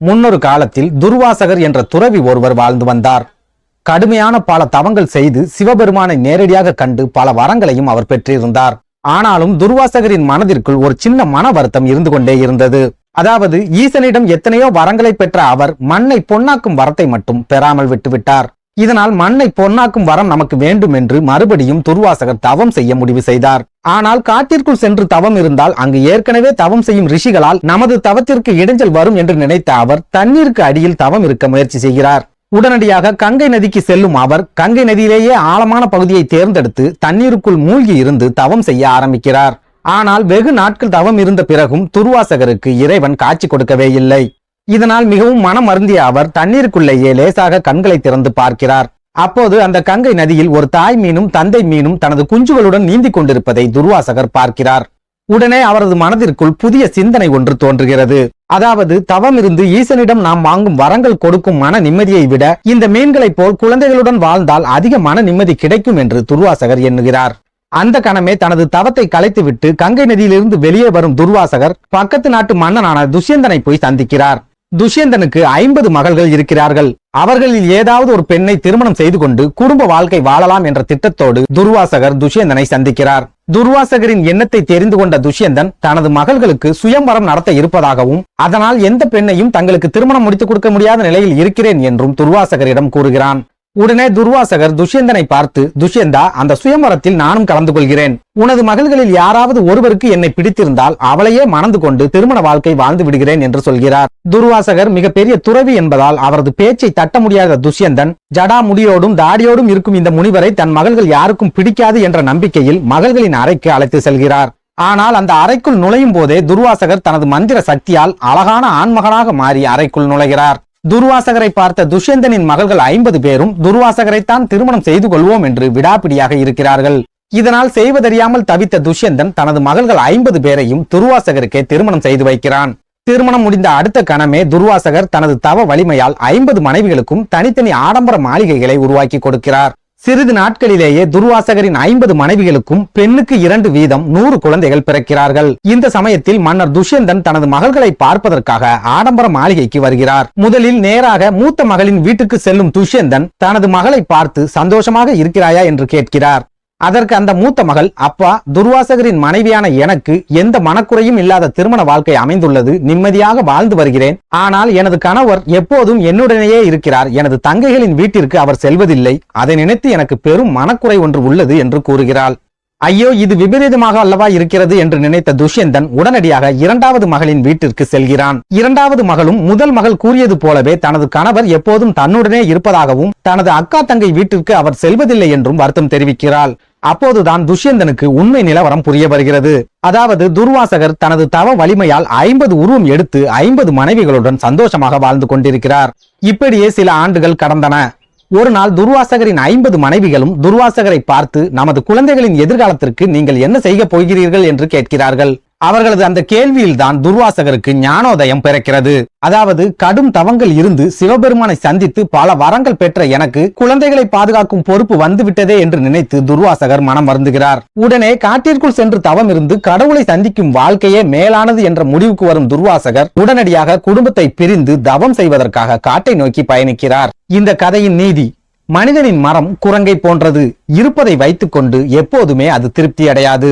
முன்னொரு காலத்தில் துர்வாசகர் என்ற துறவி ஒருவர் வாழ்ந்து வந்தார். கடுமையான பல தவங்கள் செய்து சிவபெருமானை நேரடியாக கண்டு பல வரங்களையும் அவர் பெற்றிருந்தார். ஆனாலும் துர்வாசகரின் மனதிற்குள் ஒரு சின்ன மன வருத்தம் இருந்து கொண்டே இருந்தது. அதாவது ஈசனிடம் எத்தனையோ வரங்களை பெற்ற அவர் மண்ணை பொன்னாக்கும் வரத்தை மட்டும் பெறாமல் விட்டுவிட்டார். இதனால் மண்ணை பொன்னாக்கும் வரம் நமக்கு வேண்டும் என்று மறுபடியும் துர்வாசகர் தவம் செய்ய முடிவு செய்தார். ஆனால் காட்டிற்குள் சென்று தவம் இருந்தால் அங்கு ஏற்கனவே தவம் செய்யும் ரிஷிகளால் நமது தவத்திற்கு இடைஞ்சல் வரும் என்று நினைத்த அவர் தண்ணீருக்கு அடியில் தவம் இருக்க முயற்சி செய்கிறார். உடனடியாக கங்கை நதிக்கு செல்லும் அவர் கங்கை நதியிலேயே ஆழமான பகுதியை தேர்ந்தெடுத்து தண்ணீருக்குள் மூழ்கி இருந்து தவம் செய்ய ஆரம்பிக்கிறார். ஆனால் வெகு நாட்கள் தவம் இருந்த பிறகும் துர்வாசகருக்கு இறைவன் காட்சி கொடுக்கவே இல்லை. இதனால் மிகவும் மனம் அருந்திய அவர் தண்ணீருக்குள்ளேயே லேசாக கண்களை திறந்து பார்க்கிறார். அப்போது அந்த கங்கை நதியில் ஒரு தாய் மீனும் தந்தை மீனும் தனது குஞ்சுகளுடன் நீந்தி கொண்டிருப்பதை துர்வாசகர் பார்க்கிறார். உடனே அவரது மனதிற்குள் புதிய சிந்தனை ஒன்று தோன்றுகிறது. அதாவது தவம் இருந்து ஈசனிடம் நாம் வாங்கும் வரங்கள் கொடுக்கும் மன நிம்மதியை விட இந்த மீன்களைப் போல் குழந்தைகளுடன் வாழ்ந்தால் அதிக மன நிம்மதி கிடைக்கும் என்று துர்வாசகர் எண்ணுகிறார். அந்த கணமே தனது தவத்தை கலைத்துவிட்டு கங்கை நதியிலிருந்து வெளியே வரும் துர்வாசகர் பக்கத்து நாட்டு மன்னனான துஷ்யந்தனை போய் சந்திக்கிறார். துஷ்யந்தனுக்கு 50 மகள்கள் இருக்கிறார்கள். அவர்களில் ஏதாவது ஒரு பெண்ணை திருமணம் செய்து கொண்டு குடும்ப வாழ்க்கை வாழலாம் என்ற திட்டத்தோடு துர்வாசகர் துஷ்யந்தனை சந்திக்கிறார். துர்வாசகரின் எண்ணத்தை தெரிந்து கொண்ட துஷ்யந்தன் தனது மகள்களுக்கு சுயம்வரம் நடத்த இருப்பதாகவும் அதனால் எந்த பெண்ணையும் தங்களுக்கு திருமணம் முடித்துக் கொடுக்க முடியாத நிலையில் இருக்கிறேன் என்றும் துர்வாசகரிடம் கூறுகிறான். உடனே துர்வாசகர் துஷ்யந்தனை பார்த்து, துஷ்யந்தா, அந்த சுயம்வரத்தில் நானும் கலந்து கொள்கிறேன். உனது மகள்களில் யாராவது ஒருவருக்கு என்னை பிடித்திருந்தால் அவளையே மணந்து கொண்டு திருமண வாழ்க்கை வாழ்ந்து விடுகிறேன் என்று சொல்கிறார். துர்வாசகர் மிகப்பெரிய துறவி என்பதால் அவரது பேச்சை தட்ட முடியாத துஷ்யந்தன் ஜடா முடியோடும் தாடியோடும் இருக்கும் இந்த முனிவரை தன் மகள்கள் யாருக்கும் பிடிக்காது என்ற நம்பிக்கையில் மகள்களின் அறைக்கு அழைத்து செல்கிறார். ஆனால் அந்த அறைக்குள் நுழையும் போதே துர்வாசகர் தனது மந்திர சக்தியால் அழகான ஆண்மகனாக மாறி அறைக்குள் நுழைகிறார். துர்வாசகரை பார்த்த துஷ்யந்தனின் மகள்கள் 50 பேரும் துர்வாசகரைத்தான் திருமணம் செய்து கொள்வோம் என்று விடாப்பிடியாக இருக்கிறார்கள். இதனால் செய்வதறியாமல் தவித்த துஷ்யந்தன் தனது மகள்கள் 50 பேரையும் துர்வாசகருக்கே திருமணம் செய்து வைக்கிறான். திருமணம் முடிந்த அடுத்த கணமே துர்வாசகர் தனது தவ வலிமையால் 50 மனைவிகளுக்கும் தனித்தனி ஆடம்பர மாளிகைகளை உருவாக்கி கொடுக்கிறார். சிறிது நாட்களிலேயே துர்வாசகரின் 50 மனைவிகளுக்கும் பெண்ணுக்கு 2 வீதம் 100 குழந்தைகள் பிறக்கிறார்கள். இந்த சமயத்தில் மன்னர் துஷ்யந்தன் தனது மகள்களை பார்ப்பதற்காக ஆடம்பர மாளிகைக்கு வருகிறார். முதலில் நேராக மூத்த மகளின் வீட்டுக்கு செல்லும் துஷ்யந்தன் தனது மகளை பார்த்து சந்தோஷமாக இருக்கிறாயா என்று கேட்கிறார். அதற்கு அந்த மூத்த மகள், அப்பா, துர்வாசகரின் மனைவியான எனக்கு எந்த மனக்குறையும் இல்லாத திருமண வாழ்க்கை அமைந்துள்ளது. நிம்மதியாக வாழ்ந்து வருகிறேன். ஆனால் எனது கணவர் எப்போதும் என்னுடனேயே இருக்கிறார். எனது தங்கைகளின் வீட்டிற்கு அவர் செல்வதில்லை. அதை நினைத்து எனக்கு பெரும் மனக்குறை ஒன்று உள்ளது என்று கூறுகிறாள். ஐயோ, இது விபரீதமாக அல்லவா இருக்கிறது என்று நினைத்த துஷ்யந்தன் உடனடியாக 2வது மகளின் வீட்டிற்கு செல்கிறான். 2வது மகளும் முதல் மகள் கூறியது போலவே தனது கணவர் எப்போதும் தன்னுடனே இருப்பதாகவும் தனது அக்கா தங்கை வீட்டிற்கு அவர் செல்வதில்லை என்றும் வருத்தம் தெரிவிக்கிறாள். அப்போதுதான் துஷ்யந்தனுக்கு உண்மை நிலவரம் புரிய வருகிறது. அதாவது துர்வாசகர் தனது தவ வலிமையால் 50 உருவம் எடுத்து 50 மனைவிகளுடன் சந்தோஷமாக வாழ்ந்து கொண்டிருக்கிறார். இப்படியே சில ஆண்டுகள் கடந்தன. ஒரு நாள் துர்வாசகரின் 50 மனைவிகளும் துர்வாசகரை பார்த்து, நமது குழந்தைகளின் எதிர்காலத்திற்கு நீங்கள் என்ன செய்ய போகிறீர்கள் என்று கேட்கிறார்கள். அவர்களது அந்த கேள்வியில்தான் துர்வாசகருக்கு ஞானோதயம் பிறக்கிறது. அதாவது கடும் தவங்கள் இருந்து சிவபெருமானை சந்தித்து பல வரங்கள் பெற்ற எனக்கு குழந்தைகளை பாதுகாக்கும் பொறுப்பு வந்துவிட்டதே என்று நினைத்து துர்வாசகர் மனம் வருந்துகிறார். உடனே காட்டிற்குள் சென்று தவம் இருந்து கடவுளை சந்திக்கும் வாழ்க்கையே மேலானது என்ற முடிவுக்கு வரும் துர்வாசகர் உடனடியாக குடும்பத்தை பிரிந்து தவம் செய்வதற்காக காட்டை நோக்கி பயணிக்கிறார். இந்த கதையின் நீதி: மனிதனின் மரம் குரங்கை போன்றது. இருப்பதை வைத்துக் கொண்டு எப்போதுமே அது திருப்தி அடையாது.